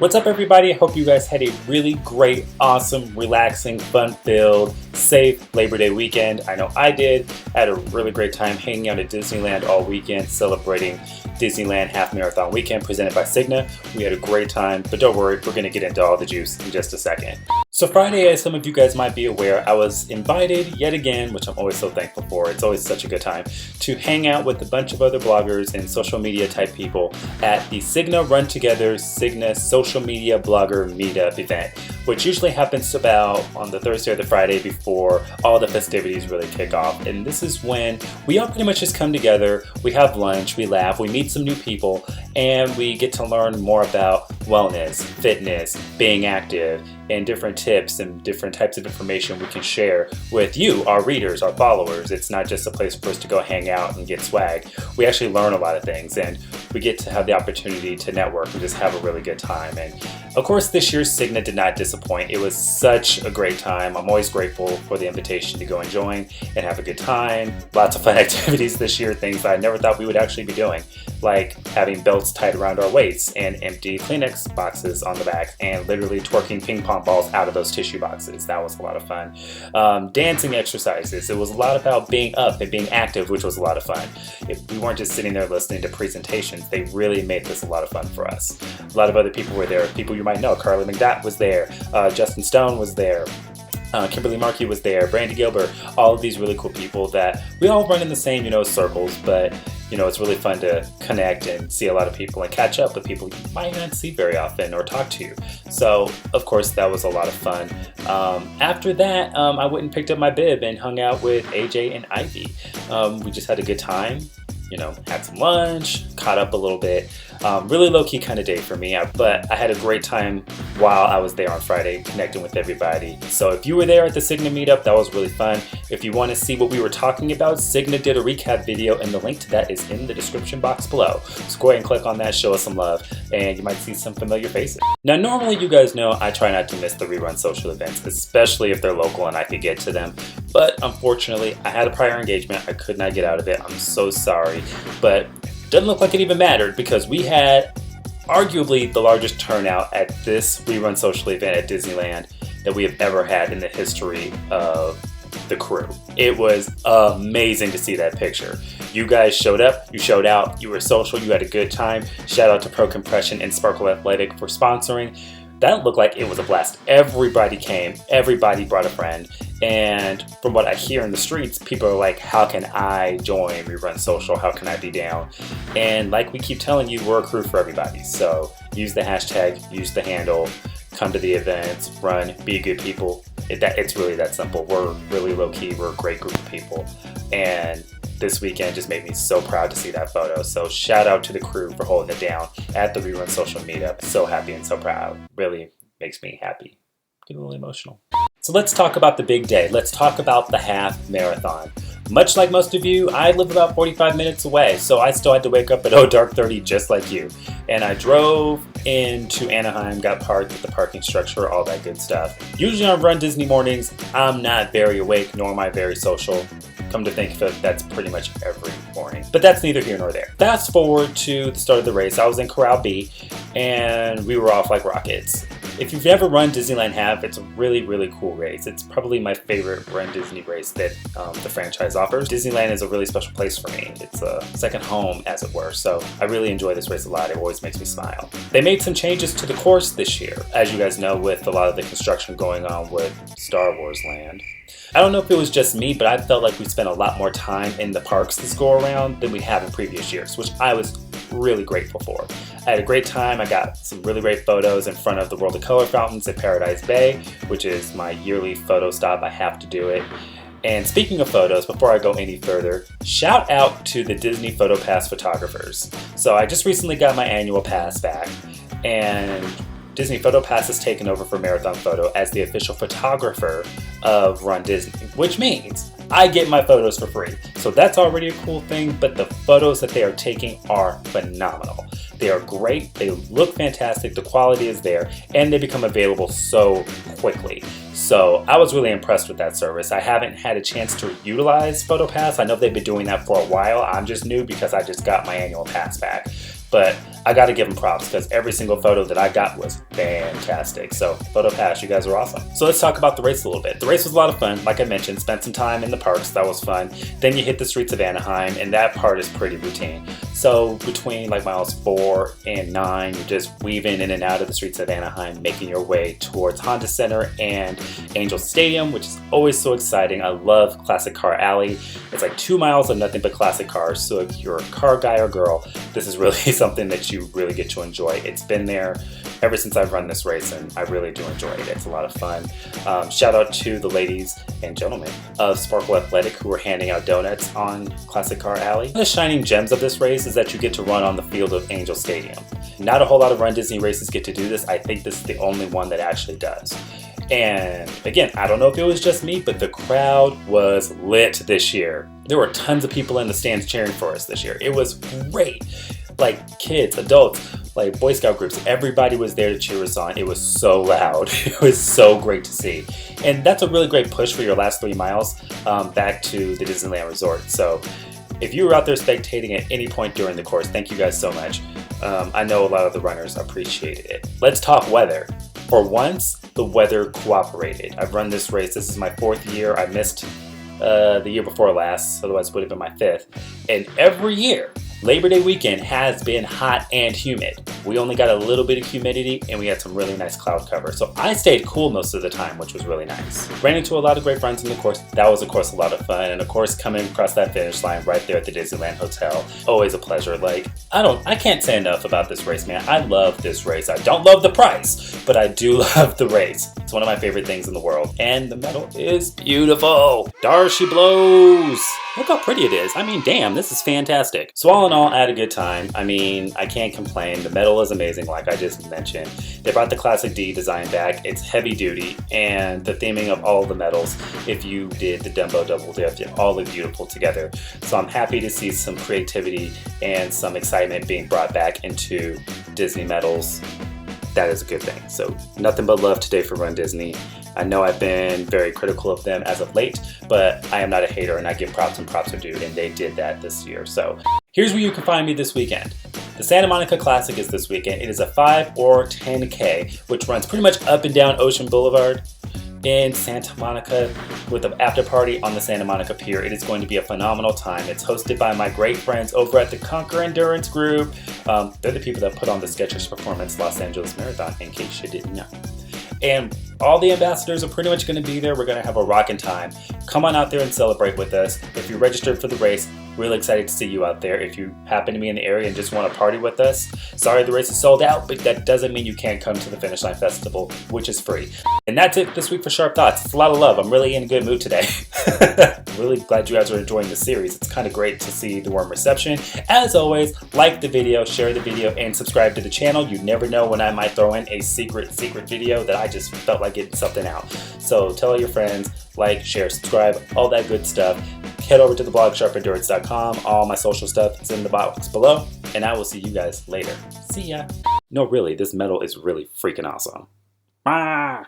What's up, everybody? I hope you guys had a really great, awesome, relaxing, fun-filled, safe Labor Day weekend. I know I did. I had a really great time hanging out at Disneyland all weekend, celebrating Disneyland Half Marathon weekend presented by Cigna. We had a great time, but don't worry, we're going to get into all the juice in just a second. So Friday, as some of you guys might be aware, I was invited yet again, which I'm always so thankful for. It's always such a good time to hang out with a bunch of other bloggers and social media type people at the Cigna Run Together Cigna Social Media Blogger Meetup event, which usually happens about on the Thursday or the Friday before all the festivities really kick off. And this is when we all pretty much just come together, we have lunch, we laugh, we meet some new people, and we get to learn more about wellness, fitness, being active, and different tips and different types of information we can share with you, our readers, our followers. It's not just a place for us to go hang out and get swag. We actually learn a lot of things, and we get to have the opportunity to network and just have a really good time. And of course, this year's Cigna did not disappoint. It was such a great time. I'm always grateful for the invitation to go and join and have a good time. Lots of fun activities this year, things I never thought we would actually be doing, like having belts tied around our waists and empty Kleenex boxes on the back and literally twerking ping pong balls out of those tissue boxes. That was a lot of fun. Dancing exercises. It was a lot about being up and being active, which was a lot of fun. We weren't just sitting there listening to presentations. They really made this a lot of fun for us. A lot of other people were there. People you might know. Carly McDott was there. Justin Stone was there. Kimberly Markey was there, Brandy Gilbert, all of these really cool people that we all run in the same, circles, but, it's really fun to connect and see a lot of people and catch up with people you might not see very often or talk to. So, of course, that was a lot of fun. After that, I went and picked up my bib and hung out with AJ and Ivy. We just had a good time. Had some lunch, caught up a little bit. Really low-key kind of day for me, but I had a great time while I was there on Friday connecting with everybody. So if you were there at the Cigna meetup, that was really fun. If you want to see what we were talking about, Cigna did a recap video, and the link to that is in the description box below. So go ahead and click on that, show us some love, and you might see some familiar faces. Now, normally you guys know I try not to miss the rerun social events, especially if they're local and I could get to them. But unfortunately, I had a prior engagement. I could not get out of it. I'm so sorry. But doesn't look like it even mattered because we had arguably the largest turnout at this rerun social event at Disneyland that we have ever had in the history of the crew. It was amazing to see that picture. You guys showed up, you showed out, you were social, you had a good time. Shout out to Pro Compression and Sparkle Athletic for sponsoring. That looked like it was a blast. Everybody came, everybody brought a friend, and from what I hear in the streets, people are like, how can I join Rerun Social? How can I be down? And like we keep telling you, we're a crew for everybody. So use the hashtag, use the handle, come to the events, run, be good people. It's really that simple. We're really low-key, we're a great group of people. And this weekend just made me so proud to see that photo. So shout out to the crew for holding it down at the Rerun Social Meetup. So happy and so proud. Really makes me happy. Get a little emotional. So let's talk about the big day. Let's talk about the half marathon. Much like most of you, I live about 45 minutes away, so I still had to wake up at dark 30 just like you. And I drove into Anaheim, got parked at the parking structure, all that good stuff. Usually on Run Disney mornings, I'm not very awake, nor am I very social. Come to think of it, that's pretty much every morning. But that's neither here nor there. Fast forward to the start of the race. I was in Corral B, and we were off like rockets. If you've ever run Disneyland Half, it's a really, really cool race. It's probably my favorite Run Disney race that the franchise offers. Disneyland is a really special place for me. It's a second home, as it were. So I really enjoy this race a lot. It always makes me smile. They made some changes to the course this year, as you guys know, with a lot of the construction going on with Star Wars Land. I don't know if it was just me, but I felt like we spent a lot more time in the parks this go around than we have in previous years, which I was really grateful for. I had a great time. I got some really great photos in front of the World of Color fountains at Paradise Bay, which is my yearly photo stop. I have to do it. And speaking of photos, before I go any further, shout out to the Disney Photo Pass photographers. So I just recently got my annual pass back, and Disney Photo Pass has taken over for Marathon Photo as the official photographer of Run Disney, which means I get my photos for free. So that's already a cool thing, but the photos that they are taking are phenomenal. They are great, they look fantastic, the quality is there, and they become available so quickly. So I was really impressed with that service. I haven't had a chance to utilize PhotoPass. I know they've been doing that for a while. I'm just new because I just got my annual pass back. but I got to give them props because every single photo that I got was fantastic. So photo pass, you guys are awesome. So let's talk about the race a little bit. The race was a lot of fun. Like I mentioned, spent some time in the parks. That was fun. Then you hit the streets of Anaheim, and that part is pretty routine. So between like miles 4 and 9, you're just weaving in and out of the streets of Anaheim, making your way towards Honda Center and Angel Stadium, which is always so exciting. I love Classic Car Alley. It's like 2 miles of nothing but classic cars. So if you're a car guy or girl, this is really something that you really get to enjoy. It's been there ever since I've run this race, and I really do enjoy it. It's a lot of fun. Shout out to the ladies and gentlemen of Sparkle Athletic who are handing out donuts on Classic Car Alley. One of the shining gems of this race is that you get to run on the field of Angel Stadium. Not a whole lot of Run Disney races get to do this. I think this is the only one that actually does. And again, I don't know if it was just me, but the crowd was lit this year. There were tons of people in the stands cheering for us this year. It was great. Like kids, adults, like Boy Scout groups, everybody was there to cheer us on. It was so loud. It was so great to see. And that's a really great push for your last 3 miles back to the Disneyland Resort. So if you were out there spectating at any point during the course, thank you guys so much. I know a lot of the runners appreciated it. Let's talk weather. For once, the weather cooperated. I've run this race. This is my 4th year. I missed the year before last, otherwise it would have been my 5th. And every year, Labor Day weekend has been hot and humid. We only got a little bit of humidity and we had some really nice cloud cover. So I stayed cool most of the time, which was really nice. Ran into a lot of great friends in the course. That was of course a lot of fun. And of course coming across that finish line right there at the Disneyland Hotel, always a pleasure. Like I can't say enough about this race, man. I love this race. I don't love the price, but I do love the race. It's one of my favorite things in the world. And the medal is beautiful. Dar she blows. Look how pretty it is. I mean, damn, this is fantastic. So all in all, I had a good time. I mean, I can't complain. The medal is amazing, like I just mentioned. They brought the Classic D design back. It's heavy duty, and the theming of all the medals, if you did the Dumbo Double Dip, they all look beautiful together. So I'm happy to see some creativity and some excitement being brought back into Disney medals. That is a good thing. So nothing but love today for Run Disney. I know I've been very critical of them as of late, but I am not a hater and I give props and props are due, and they did that this year. So here's where you can find me this weekend. The Santa Monica Classic is this weekend. It is a 5 or 10K, which runs pretty much up and down Ocean Boulevard in Santa Monica with an after party on the Santa Monica Pier. It is going to be a phenomenal time. It's hosted by my great friends over at the Conquer Endurance Group. They're the people that put on the Skechers Performance Los Angeles Marathon, in case you didn't know. And all the ambassadors are pretty much going to be there. We're going to have a rockin' time. Come on out there and celebrate with us. If you're registered for the race, really excited to see you out there. If you happen to be in the area and just want to party with us, sorry the race is sold out, but that doesn't mean you can't come to the Finish Line Festival, which is free. And that's it this week for Sharp Thoughts. It's a lot of love. I'm really in a good mood today. Really glad you guys are enjoying the series. It's kind of great to see the warm reception. As always, like the video, share the video, and subscribe to the channel. You never know when I might throw in a secret video that I just felt like getting something out. So tell all your friends, like, share, subscribe, all that good stuff. Head over to the blog sharpendurance.com. All my social stuff is in the box below, and I will see you guys later. See ya. No, really, this medal is really freaking awesome. Ah.